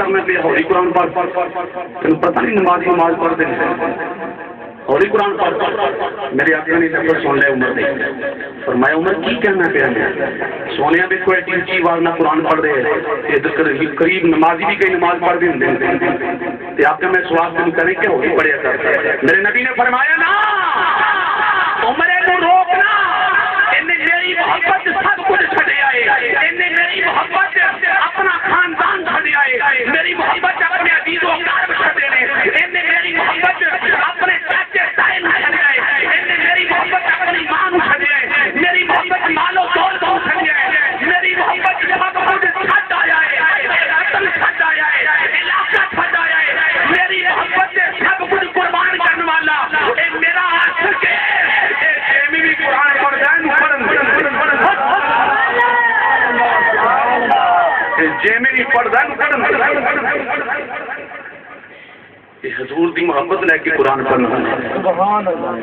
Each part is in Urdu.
کرنا پہ ہولی قرآن پڑھ تین پتہ نہیں نماز پڑھتے ہیں ہولی قرآن پڑھ میرے آقا نے لفظ سن لے عمر دے فرمایا عمر کی کہنا پیا میں سونے بھی کوئی ایڈی اچھی آواز نہ قرآن پڑھ دے قریب نمازی بھی کئی نماز پڑھ دیں تے آپ میں سوال تم کریں کہ ہولی پڑھیا کر میرے نبی نے فرمایا نا عمر کو روکنا میری محبت سب کچھ چھڑے آئے میری محبت اپنا خاندان چھڑے آئے میری محبت اپنے عزیز و اقارب چھڑے نے میری محبت اپنے چاچے تائے چھڑے آئے میری محبت اپنی ماں چھڑے آئے میری محبت مالو دول کو چھڑے آئے میری محبت سب کچھ چھڑ آیا ہے وطن چھڑ آیا ہے علاقہ چھڑ آیا ہے میری محبت سب کچھ قربان کرنے والا میرا عاشق ہے بھی قرآن پڑھ جائے جیمنی پڑھدا یہ حضور دی محبت لے کے قرآن پڑھنا سبحان اللہ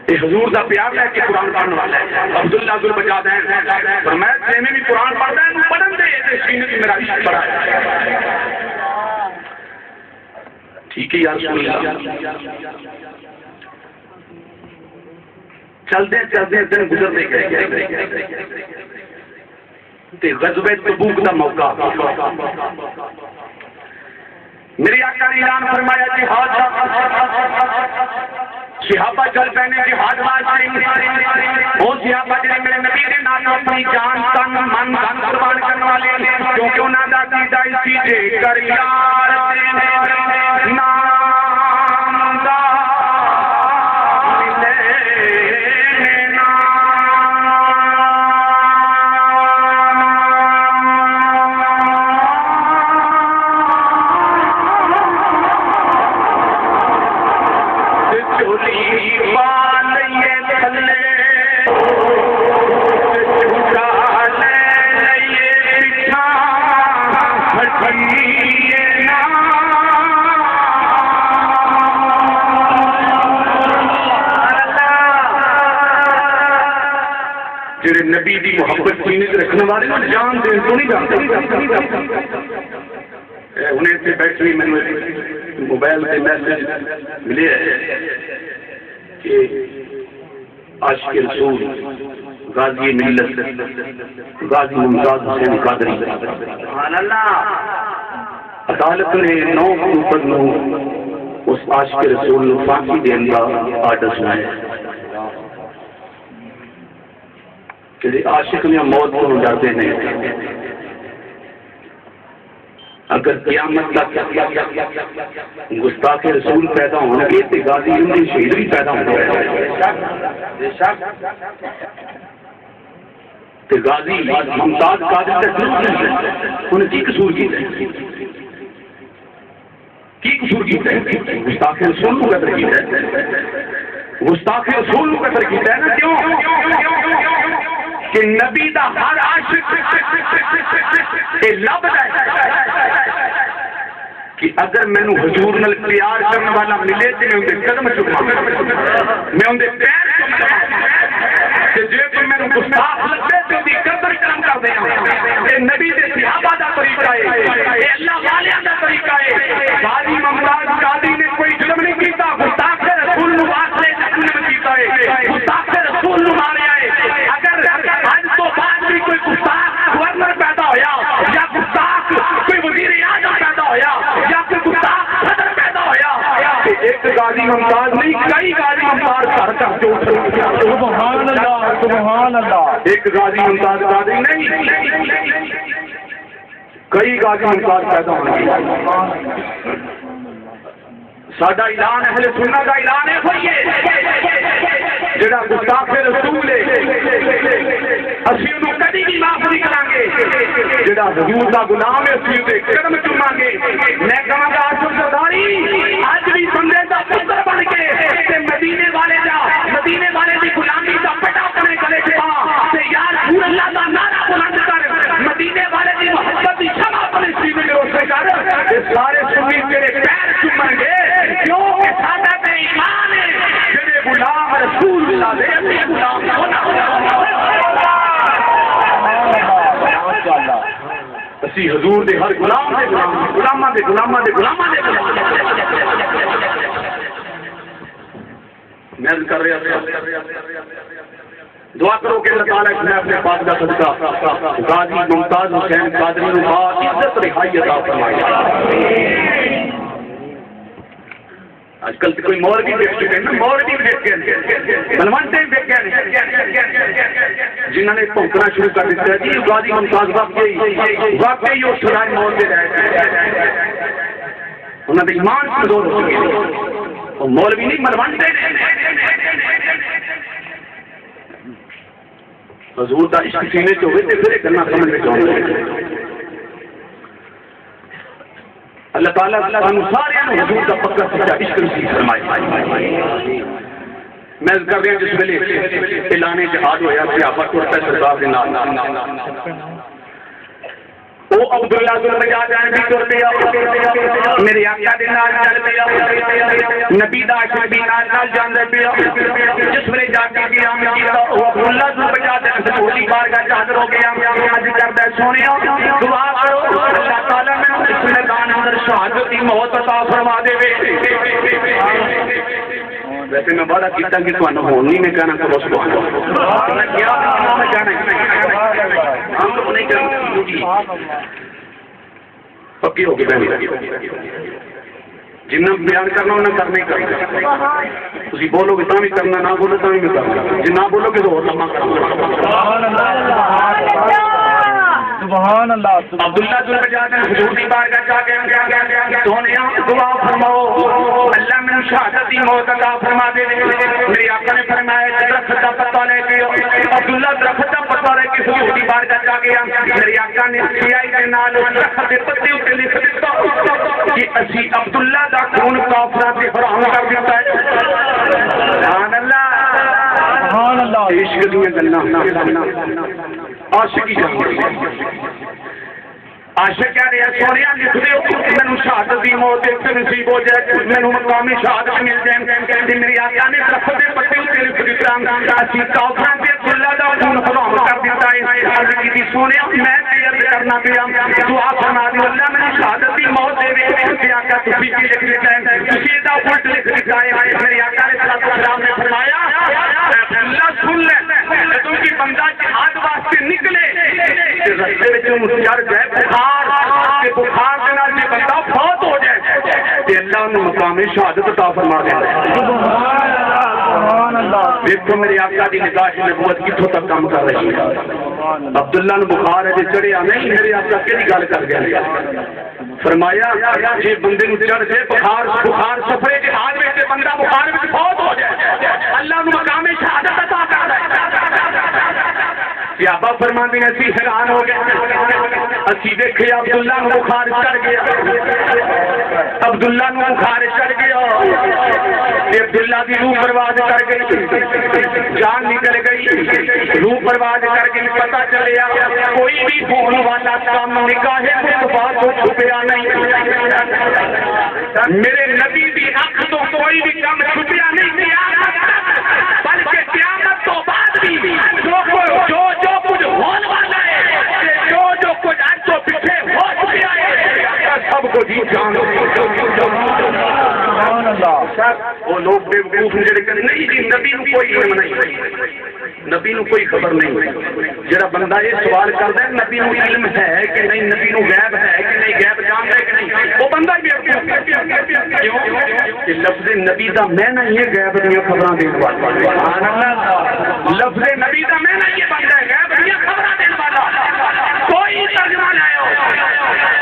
یہ حضور دا پیار لے کے قرآن پڑھنے والا ہے عبداللہ ذو البجاد ہیں فرمایا جیمنی قرآن پڑھدا ہے پڑھن دے تے سینے تے میرا عشق بڑا ہے ٹھیک ہے یا رسول اللہ چلتے دن گزرتے گئے غزوہ تبوک کا موقع میری آقا نے اعلان فرمایا جہاد صحابہ چل پہنے جہاد واسطے وہ صحابہ جڑے میرے نبی دے نام اپنی جان تن من دھن قربان کرنے والے کیونکہ انہاں دا عقیدہ اسی جے کر یار تیرے نام دا جڑے نبی دی محبت سینے تے رکھنے والے جان دین تو نہیں جانتے انہیں سے بیٹھ ہوئی میں نے موبائل پہ میسج ملے کہ عاشق رسول غازی ملت غازی ممتاز حسین قادری سبحان اللہ عدالت نے 9 اکتوبر نو اس عاشق رسول نو پھانسی دین کا آرڈر سنایا کہ عاشق نے موت کو ڈرتے ہیں اگر قیامت تک گستاخ رسول پیدا ہونے گے تو غازی ان شہید بھی پیدا ہونے تو غازی ممتاز قادر سے انہیں کی قصور کیتا ہے گستاخ رسول کو قدر کیتا ہے گستاخ رسول کو قدر کیتا ہے نا کیوں کہ نبی دا ہر عاشق لب کہ اگر میں حضور نال پیار کرنے والا ملے تو میں اندے قدم چکا میں اندے پیر چکا جے کوئی میں گستاخ لگے تو اندی قدر کرم کر دیا نبی دے صحابہ دا طریقہ ہے اللہ والیاں دا طریقہ ہے غازی ممتاز قادری نے کوئی ظلم نہیں کیتا گستاخ رسول نو واسطے جہنم کیتا ہے گستاخ رسول نو ماریا ہے اگر آج تو بعد بھی کوئی گستاخ گورنر پیدا ہویا یا گستاخ کوئی وزیر اعظم پیدا ہویا یا کوئی گستاخ صدر پیدا ہویا ایک غازی ممتاز نہیں کئی غازی ممتاز گھر تک جو سبحان اللہ ایک غازی ممتاز قادری نہیں کئی غازی ممتاز پیدا ہونے ساڈا اعلان اہل سنت کا اعلان ہے جڑا گستاخ رسول ہے اسی انہوں کدی بھی معاف نہیں کریں گے جڑا حضور دا غلام ہے اسی تے قدم چوماں گے میں کہاں گا عاشق سرداری اج بھی بندے دا پتر بن کے تے مدینے والے دی غلامی دا پٹا اپنے گلے چ پا تے یا رسول اللہ دا نعرہ بلند کر مدینے والے دی محبت دی شمع اپنے سینے میں روشن کر تے سارے سنی تیرے پیر چومیں گے کیوں کہ ساڈا تے ایمان ہے جڑے غلام رسول اللہ دے اسی غلام اسی حضور دے ہر غلام دے غلاماں دے غلاماں دے غلاماں دے میں کر رہا تھا دعا کرو کہ اللہ تعالیٰ نے اپنے پاک کا صدقہ غازی ممتاز حسین قادری کو عزت رہائی عطا فرمائے. آج کل کوئی مولوی دیکھ چکے ہیں نا, مولوی دیکھ کے بلوانتے دیکھ کے جنہوں نے پھونکنا شروع کر دیتا ہے جی غازی ممتاز واقعی وہ سرائے موت دے رہے انہوں نے ایمان کمزور ہو چکے وہ مولوی نہیں ملوانتے حضور دا عشق سینے چ ہوئے تے پھر کرنا سمجھ میں چاہتے اللہ تعالیٰ سارے حضور کا پکا سچا عشق نصیب فرمائے. میں کر رہا جس ویلے اعلان جہاد ہویا صحابہ ٹرتا سردار دے نال وہ عبداللہ ذوالفجار جان بھی ٹر پیا میرے آقا دے نال چل پیا نبی دا عاشق بھی نال جاندا پیا جس ویلے جا کے قیام کیتا وہ عبداللہ ذوالفجار دے سپولی بارگاہ چ حاضر ہو گیا عرض کردا سونیا دعا کرو اللہ تعالی میں اس میدان اندر شہادت کی موت عطا فرما دے. ویسے میں وعدہ کیتا کہ تانوں ہون نہیں میں کہنا کرو سبحان اللہ میں کیا میں جانا ہم لوگ نہیں کریں پکی ہو گئی جنہیں بیان کرنا انہیں کرنا ہی کرنا تسی بولو گے تاں بھی کرنا نہ بولو تاں بھی کرنا جی نہ بولو گے تو اور لمحہ کرنا. سبحان اللہ. عبداللہ ذوالفجار نے حضور دی بارگاہ جا کے سونیا دعا فرماؤ اللہ میں شہادت کی موت عطا فرما دے. میرے آقا نے فرمایا درخت کا پتہ لے کے عبداللہ درخت کا پتہ لے کے حضور دی بارگاہ جا گیا. میرے آقا نے سیاہی دے نال درخت دے پتے تے لکھ دتا کہ اسی عبداللہ دا خون کافراں تے حرام کر دیتا ہے. سبحان اللہ سبحان اللہ. عشق دی گلاں عاشقی عاشق کہہ رہے ہیں سونیا لکھ دیو مینوں شہادت دی موت تے نصیب ہو جائے مینوں مقامی شہادت مل جائے. میری آقا نے درخت دے پتے تے لکھ دتا اسی کافراں تے اللہ دا خون حرام کر دیتا ہے. عرض کی سونیا میں عرض کرنا پیا دعا فرما دیو اللہ میں شہادت دی موت دے میرے آقا تسی کی لکھ دیتا ہے تسی دا الٹ لکھ دیتا ہے. میرے آقا علیہ السلام نے فرمایا اللہ سن لے تم کی بندہ جہاد واسطے نکلے رستے وچ چڑھ جائے بخار کے نال جے بندہ فوت ہو جائے تے اللہ انہوں مقام شہادت عطا فرما دیندا ہے. سبحان اللہ. دیکھو میرے آقا دی نگاہ نبوت کتھوں تک کام کر رہی ہے. عبداللہ نو بخار ہے جے چڑھیا نہیں میرے آقا کیڑی گل کر گیا فرمایا جے بندے نو چڑھ جائے بخار سفرے جہاد وچ بندہ بخار وچ فوت ہو جائے اللہ نو مقام شہادت عطا کر رہا ہے. صحابہ فرماندے ہیں اسی حیران ہو گئے اسی دیکھے عبداللہ نو بخار چڑھ گیا عبداللہ نو بخار چڑھ گیا عبداللہ کی روح برباد کر گئی جان نکل گئی روح برباد کر گئی. پتہ چلیا کوئی بھی فون والا کام نکاح مصطفیٰ تو چھپیا نہیں میرے نبی کی اکھ تو کوئی بھی کام چھپیا نہیں بلکہ قیامت تو بعد بھی جو کچھ ہونے والا ہے جو کچھ آج تو پیچھے ہو چکا ہے سب کو جی جان. وہ لوگ بے وقوف نہیں جی نبی نو کوئی علم نہیں نبی نو کوئی خبر نہیں. جڑا بندہ یہ سوال کرتا ہے نبی نو علم ہے کہ نہیں نبی نو غیب ہے کہ نہیں غیب جانتا ہے کہ نہیں وہ بندہ ہی کہ لفظ نبی دا میں نہ یہ غیب دیا خبراں دین والا لفظ نبی دا میں نہ یہ بندہ ہے غیب دیا خبراں دین والا. کوئی ترجمہ لائے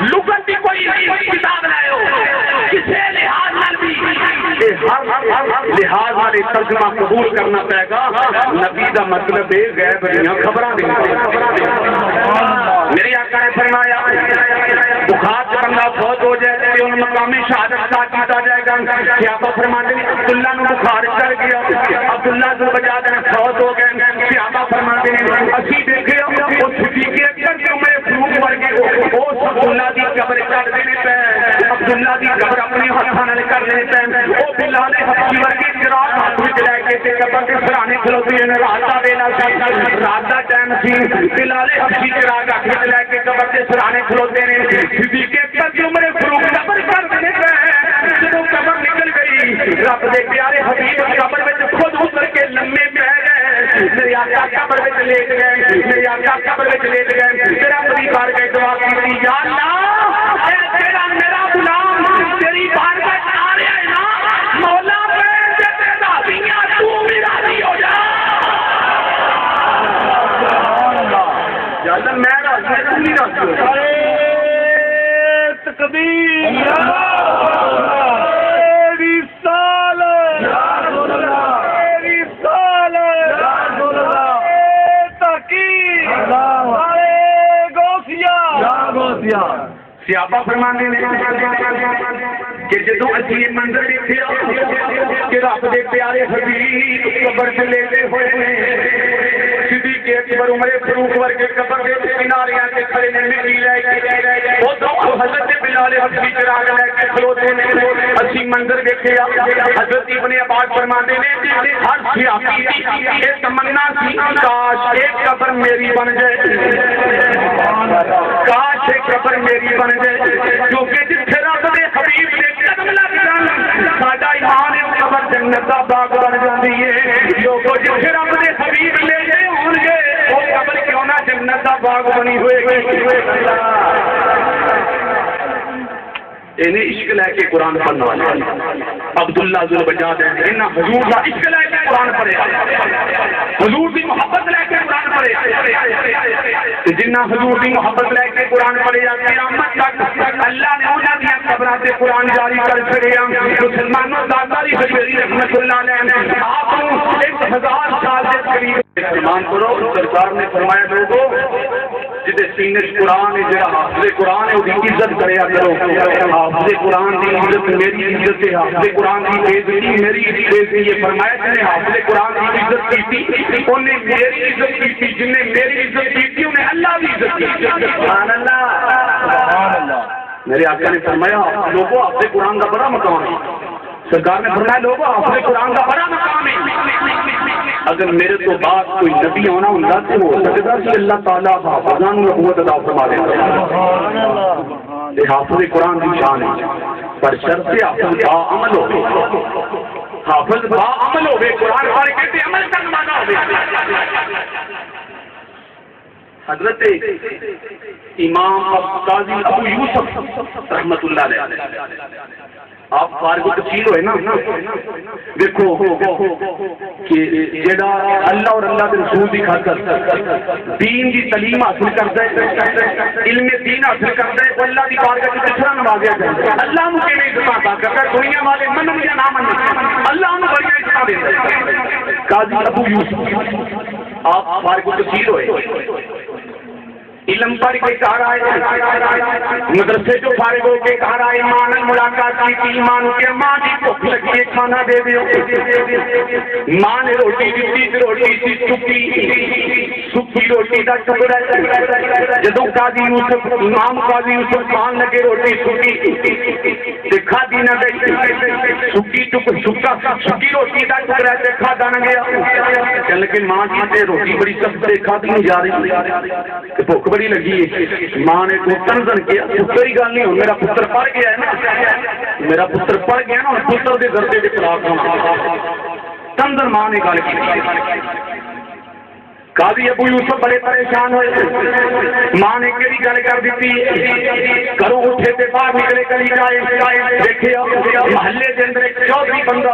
لغت کی کوئی کتاب لائے کسی لحاظ نال بھی ہر لحاظ والے ترجمہ قبول کرنا پائے گا. نبی دا مطلب ہے غیب دیا خبراں دین. میری آقا نے فرمایا بخار سے بندہ فوت ہو جائے تو ان مقامی شہادت کا کیتا جائے گا. صحابہ فرماتے ہیں عبداللہ نو بخار چڑھ گیا عبداللہ ذوالفجار نے فوت ہو گئے. صحابہ فرماتے ہیں اسی دیکھے وہ صدیق اکبر کے عمر فاروق ورگے اس عبداللہ دی قبر چڑھ دینے پہ عبداللہ دی قبر اپنے ہاتھوں نال کر لیتا ہے او بلال حبشی ورگی چراغ ہاتھ وچ لے کے تے قبر دے سرانے کھلوتے ہیں رات دا ویلا سی رات دا ٹائم سی بلال حبشی چراغ ہاتھ وچ لے کے قبر دے سرانے کھلوتے ہیں صدیق اکبر دی عمر فاروق قبر کر دیتے ہیں جب قبر نکل گئی رب دے پیارے حبیب قبر وچ خود اتر کے لمبے پہ گئے میرے آقا قبر وچ لیٹ گئے میرے آقا قبر وچ لیٹ گئے میرا پریوار کے دعا کی یا اللہ اے تیرا میرا غلام تیری بارگاہ میں آ رہا ہے نا مولا میں تے راضیاں تو بھی راضی ہو جا یا اللہ میں راضی ہوں تو بھی راضی ہو جا تکبیر سیابہ فرمانے کہ جدو اسی یہ منظر دیکھے کہ رب دے پیارے حبیب قبر سے لیتے ہوئے صدیق اکبر عمر فاروق ورگے قبر دے کناریاں تے کھڑے نے مٹی لے کے او تو حضرت بلال حبشی چراغ لے کے کھلوتے نے اسی منظر دیکھے حضرت ابن عباس فرماتے نے ہر سیابی یہ تمنا سی کاش ایک قبر میری بن جائے کاش ایک قبر میری بن جائے کیونکہ جتھے رب دے حبیب دے قدم لگ جان ساڈا ایمان ہے قبر جنت دا باغ بن جاندی ہے لوگوں جتھے رب دے حبیب لے گئے ہون گے وہ قبر کیوں نہ جنت دا باغ بنی ہوئے گی انہیں عشق لے کے قرآن پڑھنے والے عبداللہ ذوالبجاد ہیں انہیں حضور کا عشق لے کے قرآن پڑھے حضور کی محبت لے کے قرآن پڑھے جنہ حضور کی محبت لے کے قرآن پڑھے قیامت تک اللہ نے انہوں نے قبروں سے قرآن جاری کر چھڑیا مسلمانوں داداری حضری رحمت اللہ علیہ آپ کو 1000 سال کے قریب ایمان کرو سرکار نے فرمایا لوگوں جدے سینے قرآن ہے جڑا حافظ قرآن ہے وہ عزت کریا کرو حافظ قرآن کی عزت میری عزت ہے حافظ قرآن کی بےعزتی میری بےعزتی یہ فرمایا جن نے حافظ قرآن کی عزت کی تھی انہوں نے میری عزت کی تھی جن نے میری عزت کی تھی انہیں اللہ کی عزت کی تھی سبحان اللہ میرے آقا نے فرمایا لوگوں حافظ قرآن کا بڑا مقام ہے سرکار نے فرمایا لوگوں حافظ قرآن کا بڑا مقام ہے اگر میرے تو بعد کوئی نبی ہونا ہوتا تو ہو سکتا کہ اللہ تعالیٰ حافظان نبوت عطا فرما دیتا یہ حافظ قرآن کی شان ہے پر شرط حافظ با عمل ہو حافظ با عمل ہو قرآن پڑھ کے تے عمل کرنے والا ہو حضرت امام قاضی ابو یوسف رحمت اللہ علیہ آپ فارغ تفصیل ہوئے نا دیکھو کہ جڑا اللہ اور اللہ کے رسول کی خاطر دین کی تعلیم حاصل کرتا ہے علم دین حاصل کرتا ہے وہ اللہ کی بارگاہ میں کتنا نوازیا جائے اللہ نے کیویں عزت عطا کرتا ہے دنیا والے منن یا نہ منن اللہ نے بڑی عزت دیتا ہے قاضی ابو یوسف آپ فارغ تفصیل ہوئے علم پڑھ کے گھر آئے مدرسے جو فارغ ہو کے گھر آئے مان ملاقات کی ایمان کے ماں کی بھوک لگی ہے کھانا دے دیو ماں نے روٹی دیتی روٹی سی سکی روٹی کا ٹکڑا جدو قاضی یوسف امام قاضی یوسف کھان لگے روٹی سکی کھادی نہ گئی سکی روٹی کا ٹکڑا کھادا نہ گیا لیکن ماں کی روٹی بڑی سخت کھادی نہیں جا رہی بھوک بڑی لگی ہے ماں نے کو تنزن کیا کوئی گل نہیں میرا پتر پڑھ گیا ہے نا میرا پتر پڑھ گیا نا پتر کے گردے کے خلاف ہونا تنزن ماں نے گل کی قاضی ابو یوسف بڑے پریشان ہوئے ماں نے کیڑی گل کر دیتی گھروں اٹھے تے باہر نکلے گلی جائے دیکھے محلے کے اندر ایک چودھری بندہ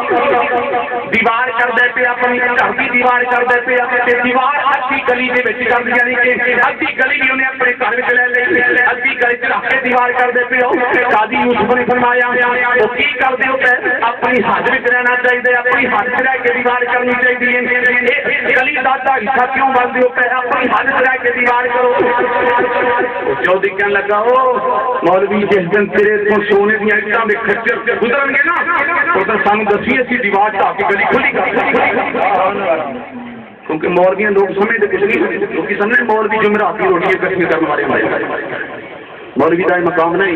دیوار کر دے پیا اپنی گھر کی دیوار کر دے پیا دیوار ادھی گلی کے وچ کر دیا نہیں کہ ادھی گلی بھی انہیں اپنے گھر وچ لے لئی ادھی گلی چ رکھ کے دیوار کر دے پیا قاضی یوسف نے فرمایا وہ کی کر دیو کہ اپنی حد وچ رہنا چاہیے اپنی حد وچ رہ کے دیوار کرنی چاہیے گلی دا حصہ کیوں بندی ہو پہ اپنی حد رہ کے دیوار کرو جو دکھنے لگا ہو مولوی جس دن تیرے تو سونے دیا اٹھاں دے کھچر سے گزرن گے نا تو سانو دسی اسی دیوار ٹا کے گلی کھلی کر کیونکہ مولوی لوگ سمجھتے کچھ نہیں لوگ سمجھے مولوی جمعرات کی روٹی کٹھی کرنے والے مولوی کا مقام نہیں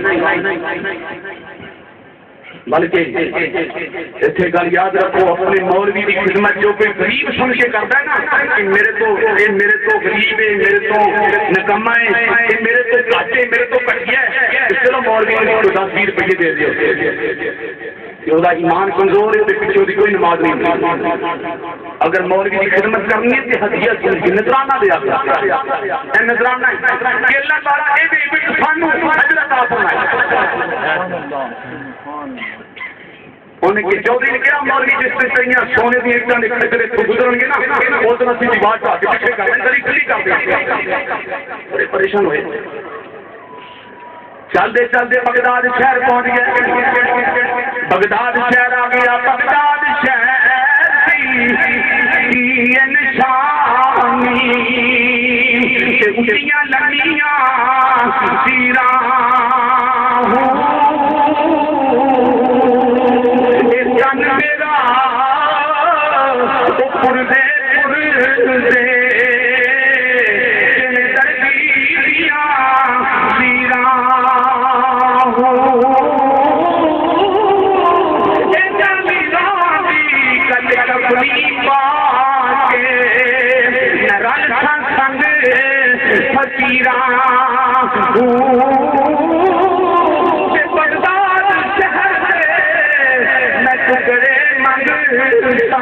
بلکہ اتنے گل یاد رکھو اپنے مولوی کی خدمت جو کوئی غریب سن کے کرتا ہے نا کہ میرے تو غریب ہے میرے تو نکما ہے میرے تو گھاٹے میرے تو گھٹیا ہے چلو مولوی نے 10-20 روپیے دے دیو وہ ایمان کمزور ہے پیچھے دی کوئی نماز نہیں اگر مولوی کی خدمت کرنی ہے تو ہدیہ نذرانہ دیا اے نذرانہ کہ اللہ تعالی اے بھی سانو اجر عطا فرمائے انہیں کہ چودھری نے کہا مولوی جس سے چاہیے سونے کی ایک خطرے تو گزرن گے نا اس طرح سی بات آ کے پیچھے کر دیں گلی گلی کر دیں بڑے پریشان ہوئے چلتے چلتے بغداد شہر پہنچ گئے بغداد شہر آ گیا بغداد شہر کی نشانی اٹھیاں لمیاں سیراں جن میرا پردے پردے دردیاں سیراں بغداد شہر سے میں ٹکڑے منگتا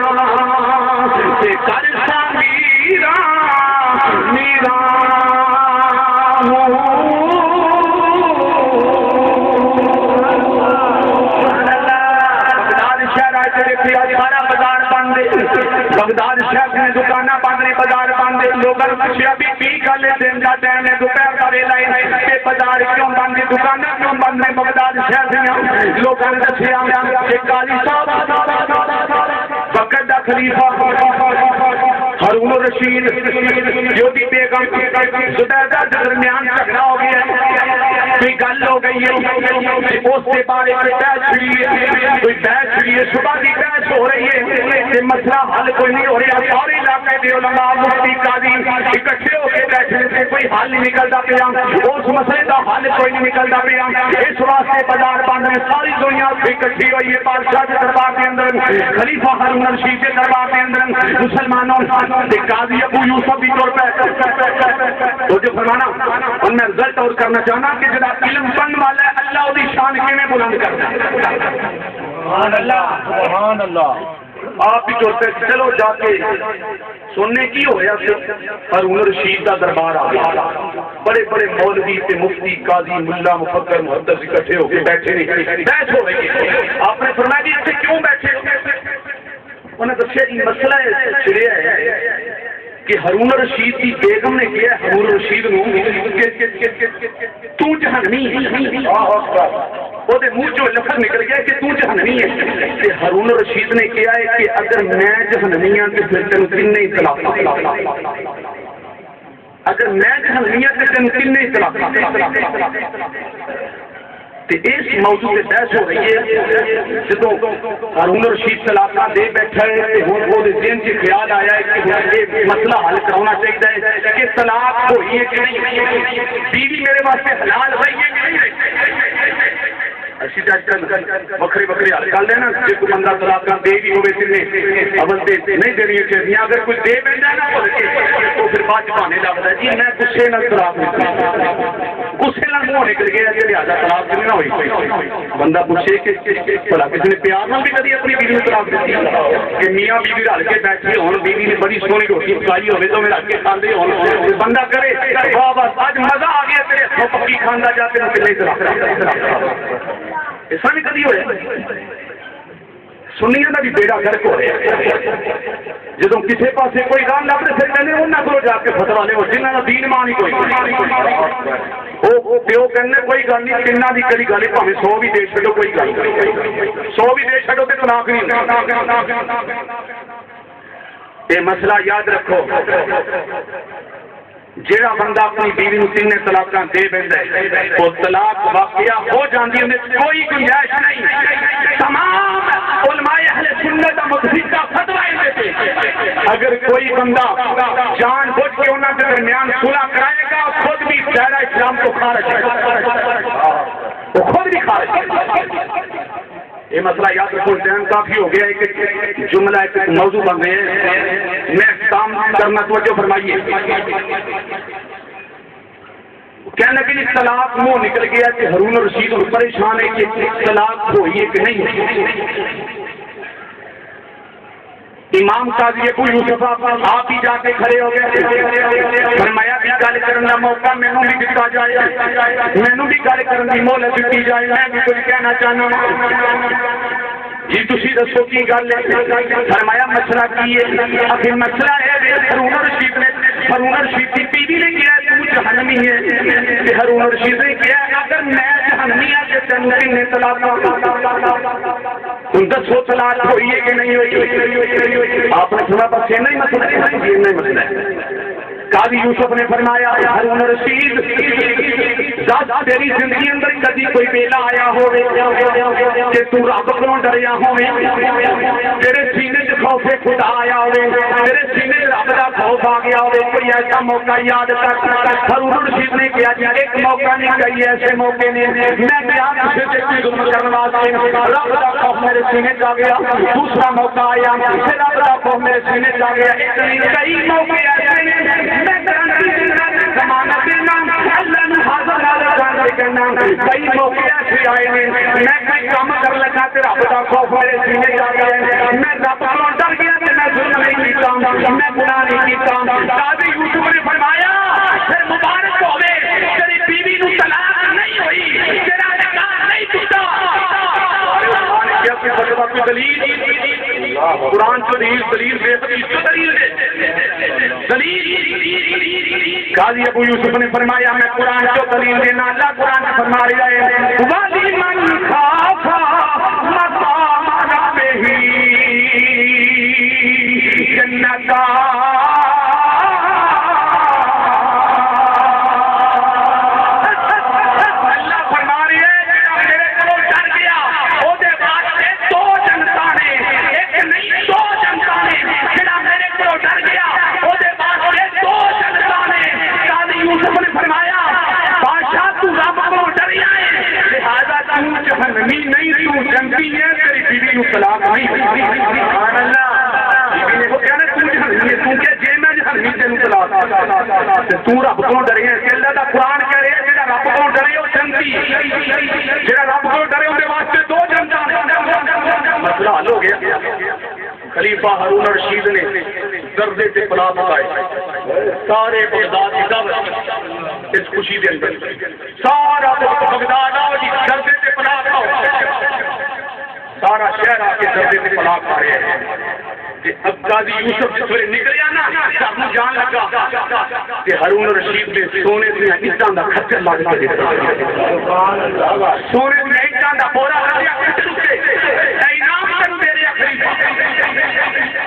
کرتا میرا میرا بغداد شہر آئے سارا بازار بند بغداد شہر میں دکانیں بند نے بازار بند لوگوں پوچھا بھی کی گل ہے دن کا ٹائم ہے دوپہر کا ویلا ہے بازار کیوں بند دکانیں کیوں بند نے بغداد شہر دیا لوگوں نے دسیا کہ قاضی صاحب وقت کا خلیفہ ہارون الرشید جو بھی بیگم زبیدہ درمیان جھگڑا ہو گیا کوئی گل ہو گئی ہے اس کے بارے میں بحث ہوئی ہے کوئی بحث ہوئی ہے صبح کی بحث ہو رہی ہے مسئلہ حل کوئی نہیں ہو رہا سارے علاقے کے علماء مفتی قاضی اکٹھے ہو کے بیٹھے تھے کوئی حل نہیں نکلتا پیا اس مسئلے کا حل کوئی نہیں نکلتا پیا اس واسطے بازار بند میں ساری دنیا اکٹھی ہوئی ہے بادشاہ کے دربار کے اندر خلیفہ ہارون الرشید کے دربار کے اندر مسلمانوں قاضی ابو یوسف بھی طور پہ تو جو فرمانا ان میں رزلٹ اور کرنا چاہنا کہ جدا علم بن والا ہے اللہ دی شان کے میں بلند کرتا ہے سبحان اللہ سبحان اللہ آپ بھی چلتے چلو جا کے سننے کی ہویا ہارون الرشید کا دربار آ گیا بڑے بڑے مولوی تے مفتی قاضی ملا مفکر محدث اکٹھے ہو کے بیٹھے نہیں بحث ہو رہی ہے آپ نے فرمایا جی اتنے کیوں بیٹھے انہوں نے دسیا جی مسئلہ چھڑیا ہے کہ ہارون الرشید کی بیگم نے کیا ہارون الرشید تو جہنمی وہ منہ جو لفظ نکل گیا کہ تو جہنمی ہے کہ ہارون الرشید نے کیا ہے کہ اگر میں جہنمی ہوں تو پھر تین کن نہیں اطلاع اگر میں جہنمی ہوں تو تین کن نہیں اطلاع اس موضوع سے بحث ہو رہی ہے جدو ہارون الرشید طلاق دے بیٹھا ہے وہ ذہن سے خیال آیا ہے کہ یہ مسئلہ حل کرانا چاہیے کہ طلاق ہوئی ہے کہ نہیں بیوی میرے واسطے حلال رہی ہے کہ نہیں اسی وکھرے وکھرے حل کر لینا جی کوئی بندہ طلاق دے بھی ہوئے اول سے نہیں دینی چاہیے اگر کوئی دے بن جائے نا تو پھر بعد بہانے لگتا ہے جی میں غصے نہ طلاق غصے نہ منہ نکل گیا کہ لہٰذا طلاق نہیں نہ ہوئی بندہ پوچھے کہ بھلا کسی نے پیار نہ بھی کبھی اپنی بیوی نے طلاق دیتی کہ میاں بیوی رل کے بیٹھے ہوں بیوی نے بڑی سونی روٹی پکائی ہوئے تو میں رل کے کھانے ہوں بندہ کرے واہ بس آج مزہ آ گیا تیرے ہاتھوں پکی کھانا جاتے ہیں کہ طلاق ایسا بھی کبھی ہوا سنیاں کا بھی بیڑا گرک ہو رہا ہے جدو کسی پاسے کوئی راہ لبتے پھر کہنے انہوں کو جا کے فتوا لے جنہوں کا دین مان ہی کوئی وہ پیو کہنے کوئی گل نہیں تینوں کی کئی گل ہے 100 بھی دے چڑو کوئی گل 100 بھی دے چڑو تو طلاق نہیں یہ مسئلہ یاد رکھو جیڑا بندہ اپنی بیوی نو 3 طلاق دے بیندا ہے وہ طلاق واقعہ ہو جاندی ہے کوئی گنجائش نہیں تمام علماء اہل سنت کا متفقہ فتوی دیتے اگر کوئی بندہ جان بوجھ کے انہاں کے درمیان صلح کرائے گا خود بھی دائرہ اسلام کو خارج ہے وہ خود بھی خارج ہے یہ مسئلہ یاد رکھو، ٹائم کافی ہو گیا، ایک جملہ ایک موضوع بن گئے ہیں، میں کام کرنا توجہ فرمائیے۔ کہنے کے لیے طلاق منہ نکل گیا کہ ہارون الرشید اور پریشان ہے کہ طلاق ہوئی ہے کہ نہیں۔ امام قاضی ابو یوسف آپ ہی جا کے کھڑے ہو گئے، فرمایا بھی گل کرنے کا موقع مینوں بھی دتا جائے، مینوں بھی گل کرنے کی مہلت دتی جائے، میں بھی کچھ کہنا چاہنا۔ جی تسی دسو کی گل ہے؟ فرمایا مسئلہ کی ہے؟ آخر مسئلہ ہے ہارون الرشید کی بیوی نے کیا تو جہنمی ہے، ہارون الرشید نے کیا اگر میں جہنمی ہوں تو تینوں کنے طلاق تم دسو طلاق ہوئی ہے کہ نہیں ہوئی؟ آپ نے سنا بس یہ نہیں مسئلہ ہے، یہ نہیں مسئلہ ہے۔ قاضی یوسف نے فرمایا ہارون الرشید ذات تیری زندگی اندر کبھی کوئی ویلا آیا ہوئے کہ تو رب کو ڈریا ہوئے، تیرے سینے سے خوف خدا آیا ہوئے، تیرے سینے رب کا خوف آ گیا ہوئے، کوئی ایسا موقع یاد کر۔ ہارون الرشید نے کیا جی ایک موقع نہیں، کئی ایسے موقع نے میں کیا کسی سے کوئی ظلم کرنے واسطے رب کا خوف میرے سینے سے آ گیا، دوسرا موقع آیا پھر رب کا خوف میرے سینے سے آ گیا، کئی موقع ایسے نے کئی موقع ایسے آئے ہیں میں کوئی کام کر لگا تو رب کا خوف میرے سینے جا گیا، میں رب کو ڈر گیا کہ میں ظلم نہیں کیتا، میں گناہ نہیں کیتا۔ قاضی یوسف نے فرمایا پھر مبارک ہوے تیری بیوی نو طلاق نہیں ہوئی، تیرا نکاح نہیں ٹوٹا۔ قرآن کو دلیل دے دلیل قاضی ابو یوسف نے فرمایا میں قرآن کو دلیل دینا، اللہ قرآن نے فرما رہا ہے وَلِمَنْ خَافَ مَقَامَ رَبِّهِ جَنَّتَانِ۔ جہنمی نہیں تو جنتی ہے، تیری بیوی نو طلاق نہیں ہوئی۔ سبحان اللہ۔ بیوی نے وہ کہنا تو جہنمی ہے، تو کیا جے میں جہنمی تینوں طلاق تے تو رب کو ڈرے ہے، اللہ دا قرآن کہہ رہا ہے جڑا رب کو ڈرے وہ جنتی، جڑا رب کو ڈرے اون دے واسطے دو جنتاں۔ مسئلہ حل ہو گیا۔ خلیفہ ہارون الرشید نے دردے تے پناہ پکائے، سارے بغداد کی دعوت اس خوشی دے اندر سارا بغداد آؤ جی دردے تے پناہ پاؤ، سارا شہر آ کے دردے تے پناہ پا رہے ہیں۔ قاضی یوسف جس ویلے نکلیا نا سب جان لگا کہ ہارون الرشید نے سونے دیا اٹاں دا کھچر لا کے دیتا، سونے دیا اٹاں دا بورا رکھیا انعام کر میرے خلیفہ،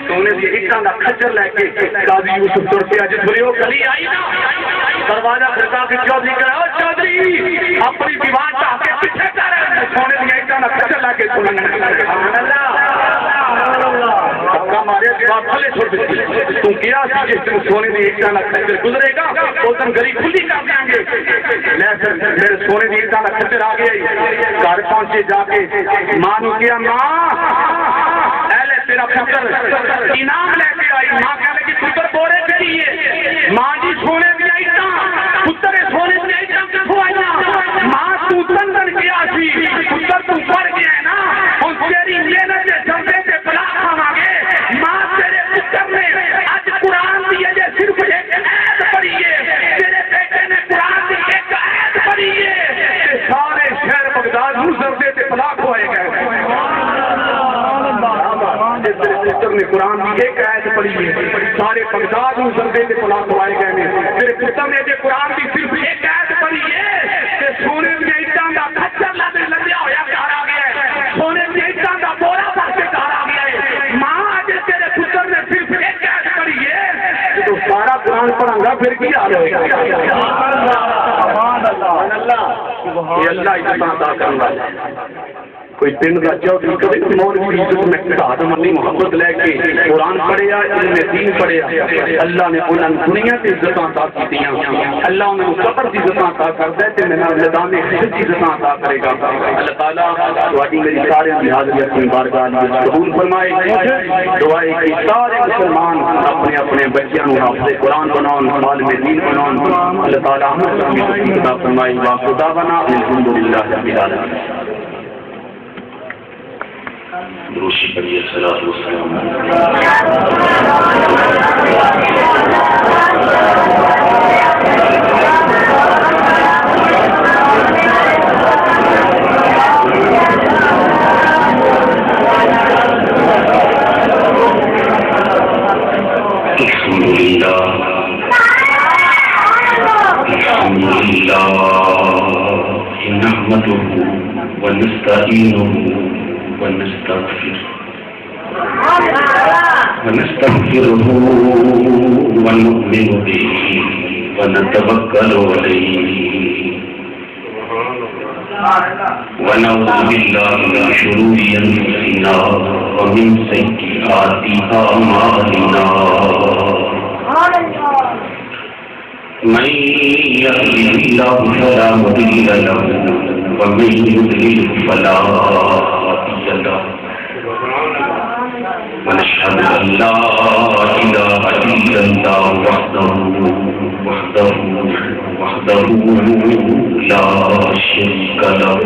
سونے دیا اٹاں دا کھچر لے کے قاضی یوسف تر پیا۔ جس ویلے وہ گلی آئی نا دروازہ کھڑکا کے چودھری کہا چودھری اپنی دیوار چاہ کے پیچھے کر، سونے دیا اٹاں دا کھچر لا کے سبحان اللہ مارے دیوار تھلے چھوڑ دیتی، تم کیا سی جس دن سونے دی اٹاں دا کھچر گزرے گا اس دن گلی کھلی کر دیں گے۔ میرے سونے دی اٹاں دا کھچر آ گیا، گھر پہنچے جا کے ماں نو کیا ماں اے لے تیرا پتر انعام لے کے آئی۔ ماں کہہ لگی پتر بورے کے لیے، ماں جی سونے دی اٹاں، پتر سونے دی اٹاں کتھوں آئی؟ ماں تو لندن گیا سی، پتر تو پڑھ گیا ہے نا، ہن تیری محنت دے جمدے تے بلا کھاواں گے۔ ماں تیرے پتر نے اج قرآن دی اجے صرف ایک آیت پڑھی ہے، تیرے بیٹے نے قرآن دی ایک آیت پڑھی ہے، سارے شہر بغداد نو زردے تے بلا کھوائے گئے۔ تیرے پتر نے قرآن کی ایک آیت پڑھی ہے، سارے بغداد نو زردے تے بلا کھوائے گئے۔ تیرے پتر نے اجے قرآن کی صرف ایک آیت پڑھی ہے کہ سونے دی اٹاں دا کھچر لدیا ہویا گھر آ گیا ہے، سونے دی اٹاں دا بورا بھر کے گھر آ گیا ہے۔ ماں اج تیرے پتر نے صرف ایک آیت پڑھی ہے، تو سارا قرآن پڑھاں گا پھر کی حال ہوئے گا؟ سبحان اللہ، یہ اللہ عزت عطا کرنے والا ہے۔ کوئی پنڈ کا چودھری کبھی مولوی کی عزت میں ساتھ منی محبت لے کے قرآن پڑھیا علم دین پڑھیا اللہ نے انہوں دنیا کی عزتاں عطا کیتیاں اللہ انہوں قبر کی عزتاں عطا کردا ہے تے میدان حشر کی عزتاں عطا کرے گا اللہ تعالیٰ تہاڈی میری سارے دی حاضری اپنی بارگاہ وچ قبول فرمائے دعا ہے کہ سارے مسلمان اپنے اپنے بچیاں نوں حافظ قرآن بناؤن عالم دین بناؤن اللہ تعالیٰ ہم سب کی توفیق عطا فرمائے واخر دعوانا الحمدللہ رب العالمین دروشی پڑھیے صلاۃ والسلام الحمدللہ نحمده ونستعینه ونستغفره ونؤمن به ونتوكل عليه ونعوذ بالله من شرور انفسنا ومن سيئات اعمالنا من يهده الله فلا مضل له ومن يضلل فلا هادي له ونشهد أن لا إله إلا الله وحده لا شريك له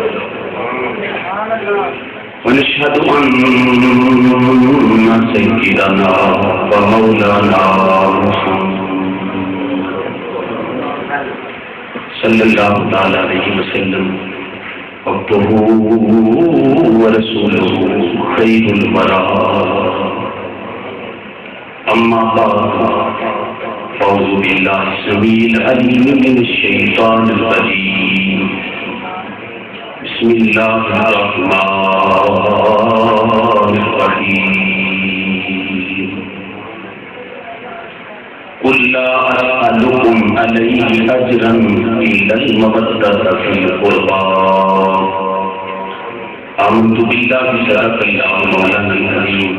ونشهد أن سيدنا ومولانا محمد صلى الله تعالى عليه وسلم عبده ورسوله خير الورى أما بعد أعوذ بالله السميع العليم من الشيطان الرجيم بسم الله الرحمن الرحيم قل لا أسألكم عليه أجرا إلا المودة في القربى آمنت بالله صدق الله مولانا الكريم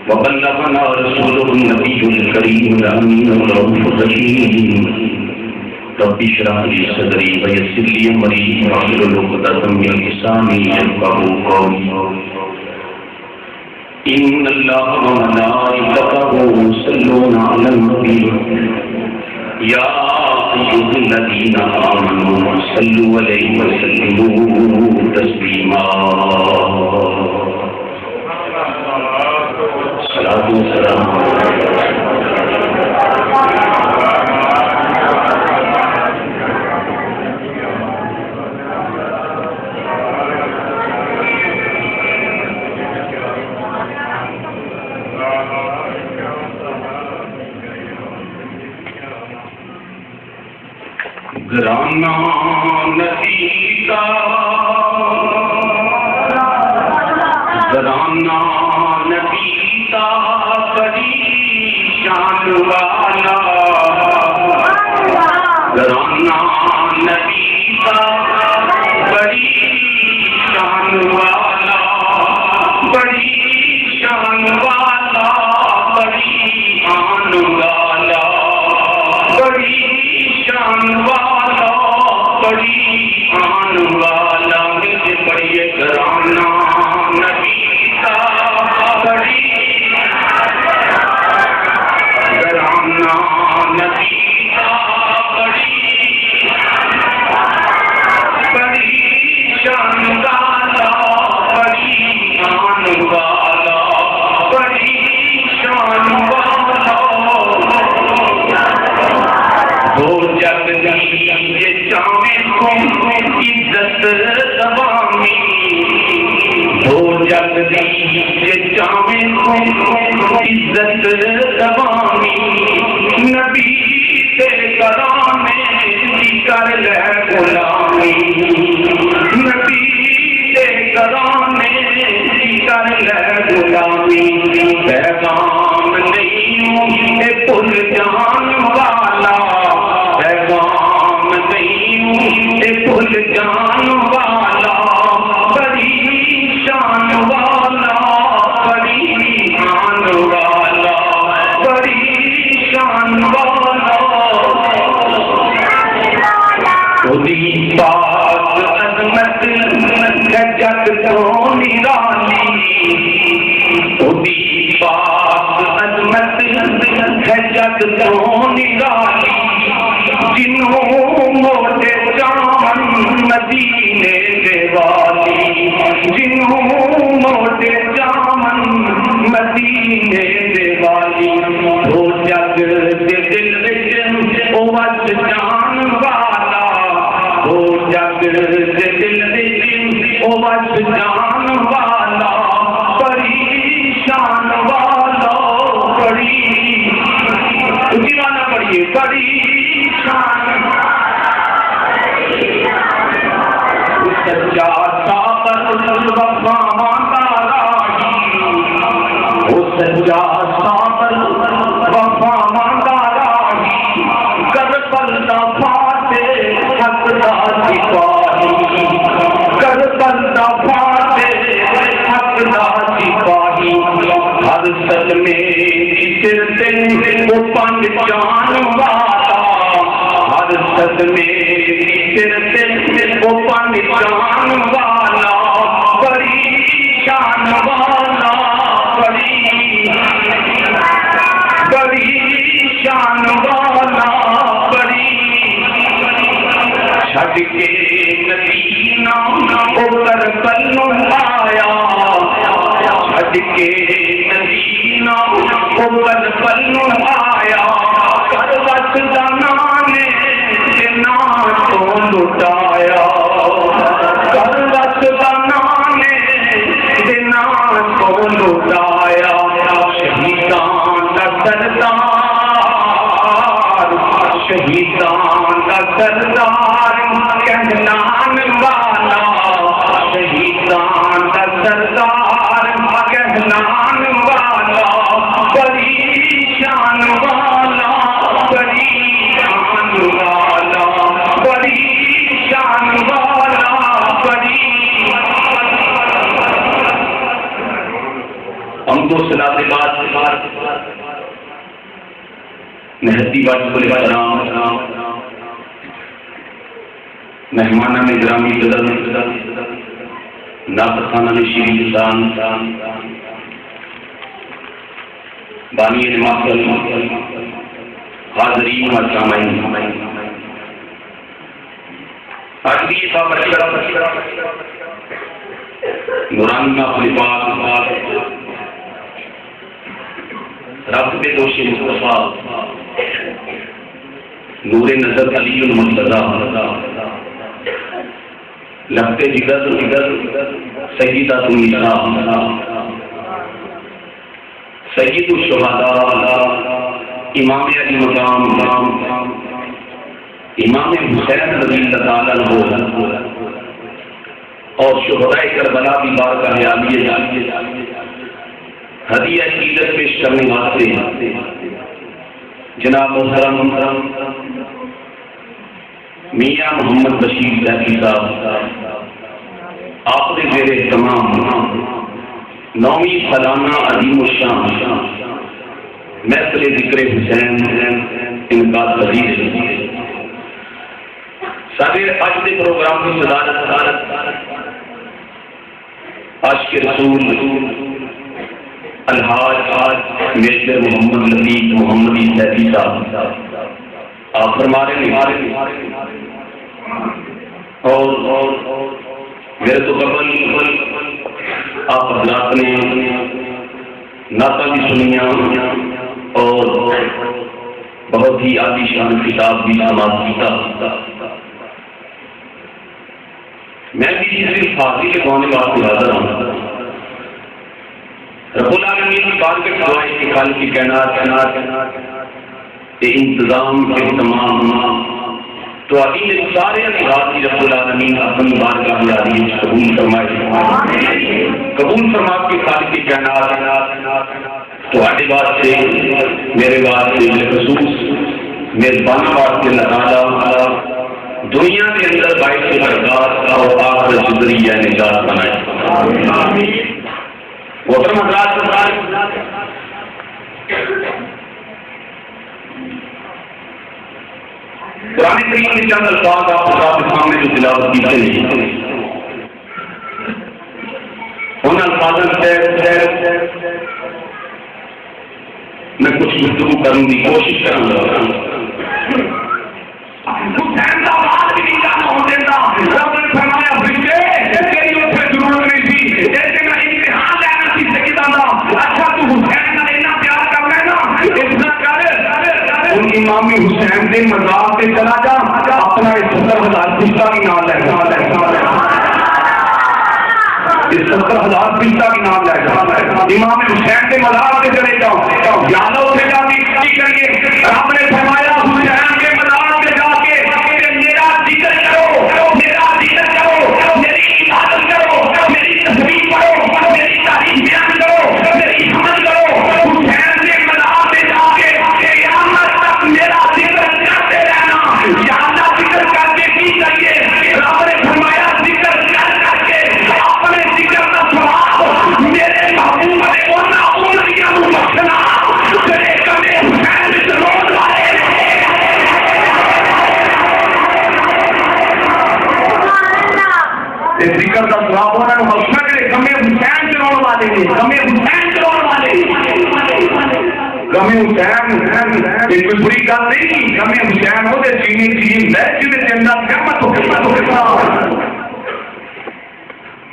وبلغنا رسوله النبي الكريم الأمين الرؤوف الرحيم رب اشرح لي صدري ويسر لي أمري واحلل عقدة من لساني يفقهوا قولي إن الله وملائكته يصلون على النبي يا أيها الذين آمنوا صلوا عليه وسلموا تسليما صلاة والسلام گرانا نتیجہ گرانا نتیجہ پریشان والا گرانا نتیجہ پریشان والا پریشان والا پریشان والا پریشان والا پریشان والا مجھے پڑھیے گرانا نبی کا گرانا نبی کا پریشان والا پریشان والا پریشان والا دو جگ یہ چاہیں تم عزت دوامی دو جگ یہ چاہیں تم عزت دوامی نبی سے کرانے کی کر لے غلامی نبی سے کرانے کی کر لے غلامی پیغام نہیں ہوں اے پل جان والا پیغام نہیں ہوں اے پل جان والا بڑی نرالی خودی پاک عظمت ہے جگ تو نرالی جنہوں موٹے چامن مدینے دے والی جنہوں موٹے چامن مدینے دے والی وہ جگ دے دل وچ او وس جان والا وہ جگ دے دل وچ او وس جان والا پریشان والا بڑی دیوانہ پڑھیے پریشان سچا سابر وفا ماندا راہی وہ سچا سابر وفا ماندا راہی کربل دا فاتح حق دا سپاہی کربل دا فاتح حق دا سپاہی ہر سچ میں سر تے وہ پنج جان والا ہر سچ میں سر تے وہ پنج جان والا بڑی شان والا بڑی شان والا بڑی چھڈ کے مدینہ اوتر پلوں آیا چھڈ کے مدینہ اوتر پلوں آیا کر وقت دانا نے جنا تو لٹایا کر وقت دانا نے جنا تو لٹایا شہیدان کا سردار شہیدان کا سردار کہنان والا شہیدان کا سردار کہنان والا بڑی شان والا بڑی شان والا بڑی شان والا بڑی ہم کو صلاح کے بعد مہدی بات بولے سلام مہمانہ میں گرامی قدر ناقصانہ میں شیرین انسان بانی نماز حاضرین و سامعین آج بھی یہ صاحب نورانی میں اپنے پاک رب کے دوش مصطفیٰ نور نظر علی المرتضیٰ لگتے جگر سیدہ النساء سید الشہداء امام علی مقام امام حسین رضی اللہ عنہ اور شہداء کربلا کی بارگاہ عالیہ ہدیہ عقیدت پیش کرنے واسطے جناب محترم میاں محمد بشیر زیدی صاحب آپ نے زیر اہتمام 9ویں سالانہ عظیم الشان محفل ذکر حسین انعقاد پذیر سارے آج کے پروگرام کی صدارت عاشق رسول الحاج میجر محمد لطیف محمدی زیدی صاحب آپ فرما رہے ہیں اور میرے تو قبل آپ حضرات نے نعتیں بھی سنیاں اور بہت ہی عالی شان کتاب بھی سماعت کیتا میں بھی صرف حاضری کے گانے واسطے حاضر ہوں رب العالمین کی بات کے فوائد کی خالق کی کائنات انتظام کے تمام تو عظیم سارے افراد کی رب العالمین اپنی بارگاہ میں عظیم قبول فرمائے قبول فرما کے خالق کی کائنات تمہارے واسطے میرے واسطے بالخصوص مہربان واسطے اللہ تعالیٰ دنیا کے اندر باعث برکات اور آخرت ذریعہ نجات بنائے محترم حضرات قرآن کریم کے چند الفاظ آپ حضرات کے سامنے جو تلاوت کی ہیں میں کچھ گفتگو کرنے کی کوشش کروں گا. حسین کا بات بھی نہیں جانا ہو دیتا. رب نے فرمایا بچے تیری اتنے ضرورت نہیں تھی، ایسے میں امتحان لینا سی سکتا تھا. اچھا تو حسین کا اتنا پیار کر رہے نا، اتنا کر ان امامی حسین کے مزار پہ چلا جا، اپنا 70,000 پشتہ بھی نام لے جا، 70,000 پشتہ بھی نام لے جا. امام حسین کے مزار پہ چلے جاؤ، یاد اتنے جا کے کریے. رب نے فرمایا حسین کے مزار پہ جا کے میرا ذکر کرو، میرا ذکر کرو، میری عبادت کرو، میری تسبیح پڑھو، میری تعریف بیان کرو، میری حمد کرو. حسین کے مزار پہ جا کے قیامت تک میرا ذکر کرتے رہنا. یا اللہ ذکر کر کے کی کریے. رب نے فرمایا ذکر کر کے اپنے ذکر کا ثواب میرے محبوب نے ان بخشنا. تیرے کمے حسین میں روز والے ذکر کا ثواب ہونا بخشنا کے کمے حسین سے روز والے نے، کمے حسین سے روز والے، کمے حسین ایک کوئی بری گل نہیں. کمے حسین ہوتے چینی چین ہے جنہیں اندر قیامت ہو گئی.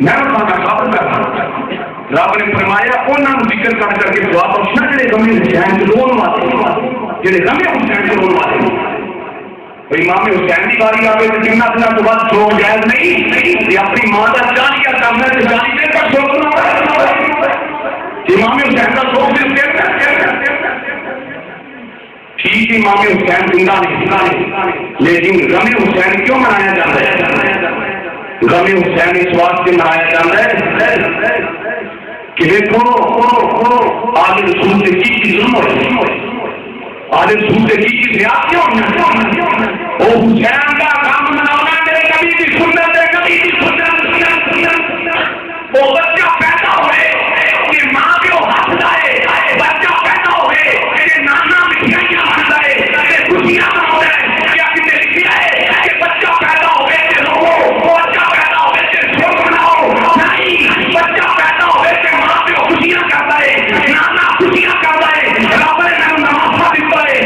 میں رب نے فرمایا انہوں نے ذکر کر کر کے دعا بخشنا جڑے غم حسین سے رون والے، جڑے غم حسین سے رون والے. امام حسین کی باری آئے تو جنہ دنوں تو بعد سو جائز نہیں. یہ اپنی ماں کا چاہیے کرنا ہے، جانی دے کر سوچنا. امام حسین کا سوچ ٹھیک ہے، امام حسین زندہ نہیں، لیکن غم حسین کیوں منایا جاتا ہے؟ غم حسین اس واسطے منایا جاتا ہے کہ دیکھو آج رسول سے کی ظلم ہوئی، آج رسول سے کی زیادتی ہوئی. وہ حسین کا غم منانا میرے کبھی بھی سنت ہے، کبھی بھی سنت. وہ بچہ پیدا ہوئے کہ ماں کو ہاتھ لائے، بچہ پیدا ہوئے کہ نانا مٹھائیاں بن جائے، خوشیاں ہو جائے. کیا کتنے لکھا ہے کہ بچہ پیدا ہوئے کہ رو، بچہ پیدا ہوئے کہ شور مناؤ؟ نہیں، بچہ پیدا ہوئے کہ ماں پہ خوشیاں کرتا ہے، نانا خوشیاں کرتا ہے. رب نے نمازہ دیتا ہے،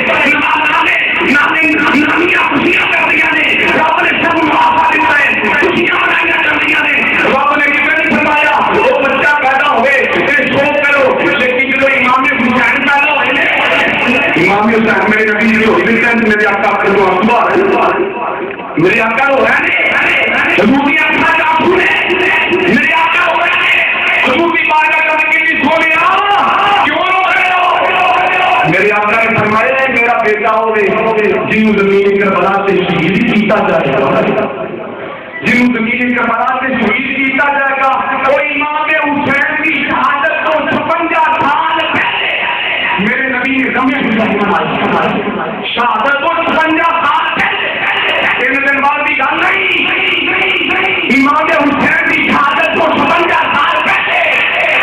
نانیاں خوشیاں کر رہی ہیں. رب نے سب نمازہ دیتا ہے، خوشیاں منائیاں کر رہی ہیں. رب نے کتنے فرمایا وہ بچہ پیدا ہوئے کہ شور کرو، لیکن جو امام حسین پیدا ہوئے، امام حسین میرے نبی جو میرے آقا کا جو افوا ہے، میرے آقا ہو رہے ہیں حضور کی آقا کا افوا ہے، میرے آقا ہو رہے ہیں حضور کی بات کا کرنے کے لیے سو گیا. کیوں رو رہے ہو؟ میرے آقا نے فرمایا میرا بیٹا ہوئے جنہوں زمین کربلا سے شہید کیتا جائے گا، جنہوں زمین کربلا سے شہید کیتا جائے گا. وہ امام حسین کی شہادت کو 56 سال پہلے میرے نبی نے غم حسین منائی. شہادت کو 56 سال پہلے، 3 دن بعد کی گل نہیں. امام حسین کی شہادت کو 56 سال پہلے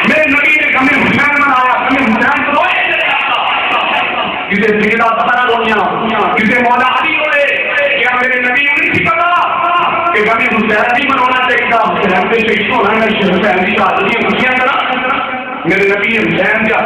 میرے نبی نے غم حسین منایا. غم حسین روئے، کسی سیدھا سارا رویاں، کسی مولا علی ہوئے. کیا میرے نبی کو نہیں پتا کہ غم حسین بھی منانا چاہیے؟ حسین پہ شہید ہونا ہے، حسین کی شہادت کی خوشیاں کرا. میرے نبی حسین کا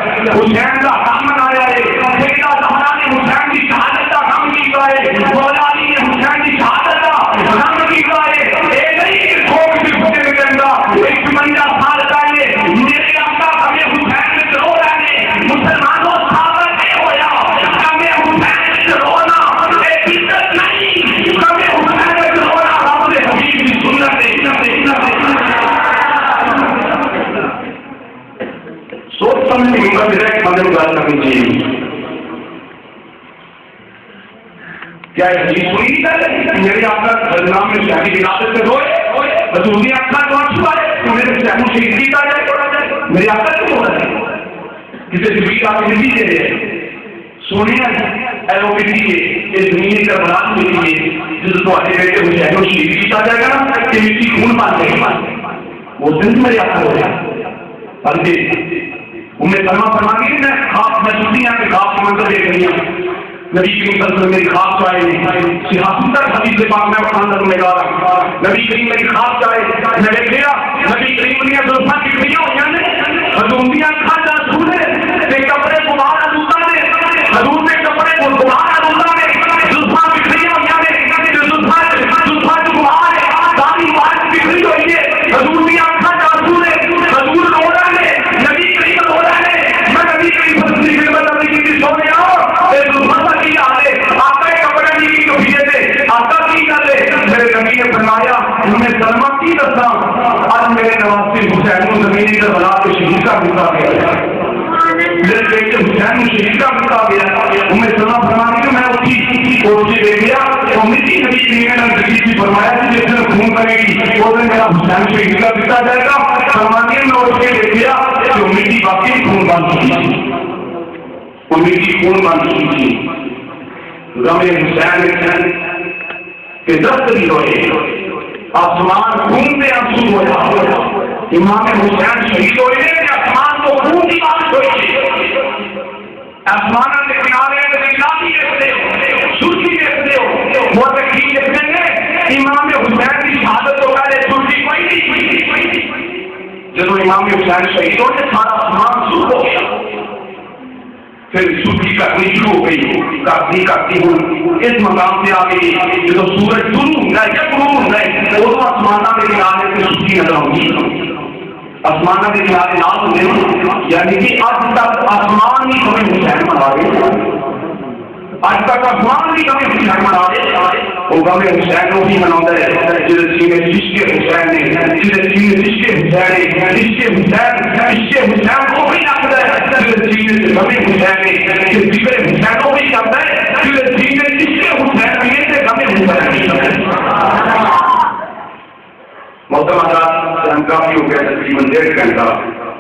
غم منایا ہے. سیدہ زہرا نے حسین کی شہادت کا غم کیا ہے، مولا علی نے حسین کی شہادت کا غم کیا ہے. ایک نہیں خوب سے خوشی میں کہنا 56 سال پہلے میرے آقا غم حسین میں رو رہے. مسلمانوں ثابت نہیں ہوا غم حسین میں رونا ایک عزت نہیں، غم حسین میں رونا رب نے حبیب کی سنت ہے. سوچ سمجھ کے ہمت ڈائریکٹ مدد گال کرنی چاہیے. کیا حدیث سنی نہیں؟ میرے آقا بدنام میں شہری ولادت سے روئے، رسول کی آقا تو اچھا ہے تو میرے شہر شہید کیتا جائے. میرے آقا کیوں ہو رہا ہے؟ کسی شہید آپ زندگی دے رہے سونے ایروپیٹی ہے یہ زمین کا برات ملی ہے جس کو آگے بیٹھے ہوئے شہر شہید کیتا جائے گا کہ مٹی خون پاتے ہیں. وہ دن میرے آقا ہو رہا بلکہ انہیں کلمہ فرما گئی میں خواب میں چھٹیاں کے خواب کی منظر دیکھ رہی ہوں. نبی کریم صلی اللہ علیہ وسلم میری خواب چاہے سیاست تک حدیث پاک میں اٹھان تک میں گا رہا. نبی کریم میری خواب چاہے میں دیکھ لیا نبی کریم نے زلفاں کی کڑیاں ہوئی ہیں میری کربلا کے شہید کا بتا گیا، میرے بیٹے حسین شہید کا بتا گیا. سلمہ فرماتی کہ میں اٹھی دیکھ لیا تو مٹی نبی نے فرمایا کہ جس نے خون کرے گی وہ میرا حسین شہید کا بتا جائے گا. فرماتی میں اٹھ کے دیکھ لیا کہ مٹی باقی خون بن چکی تھی، وہ مٹی خون بن چکی تھی. غم حسین کے دست بھی ہوئے، آسمان خون میں آنسو ہوا. امام حسین شہید ہوئے کہ آسمان کو خون کی بارش ہوئی، آسمان کے کنارے گلابی دیکھتے ہو، سرخی دیکھتے ہو، وہ تکلیف دیکھتے ہیں. امام حسین کی شہادت تو پہلے سرخی کوئی نہیں، جب امام حسین شہید ہوئے سارا آسمان سرخ ہو گیا. پھر سرخی کرنی شروع ہو گئی، کرتی ہوں اس مقام پہ آ گئی جب سورج شروع ہوتا ہے یا غروب ہوتا ہے وہ آسمانہ کے کنارے سے سرخی نظر ہوگی. آسمانہ کے کنارے نہ ہوتے ہیں، یعنی کہ آج تک آسمان ہی ہمیں حسین منا رہے، آج تک آسمان ہی ہمیں حسین منا رہے. وہ غم حسین کو بھی مناتا ہے جس سینے عشق حسین نے، جس سینے عشق حسین نے، عشق حسین کو بھی رکھتا ہے جس سینے سے غم حسین نے، جس ذکر حسین کو بھی رکھتا ہے جس سینے عشق حسین میں سے غم حسین. محترم حضرات ہم کافی ہو گیا تقریباً 1.5 گھنٹہ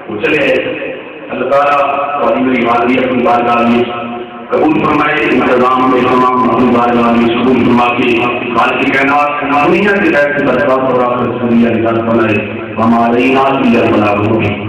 وہ چلے. اللہ تعالیٰ والی میری حاضری اپنی بارگاہ میں قبول فرمائے، انتظام میں تمام اپنی بارگاہ میں قبول فرما کے خالق کائنات دنیا کی خیر سے برکات اور آخرت سے دنیا نکال فرمائے. ہمارے نال بھی اللہ